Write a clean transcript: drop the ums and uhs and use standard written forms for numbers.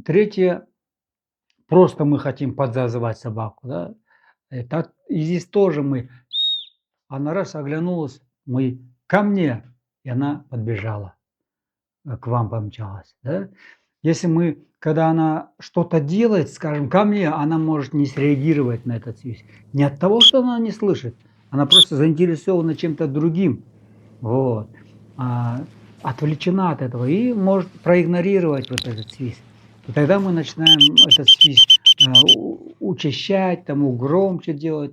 Третье, просто мы хотим подзазывать собаку, да. И здесь тоже мы она раз оглянулась, мы: "Ко мне!" И она подбежала, к вам помчалась, да. Если мы, когда она что-то делает, скажем: "Ко мне!", она может не среагировать на этот свист. Не от того, что она не слышит, она просто заинтересована чем-то другим. Вот. А, Отвлечена от этого и может проигнорировать вот этот свист. И тогда мы начинаем этот свист, учащать, там, громче делать.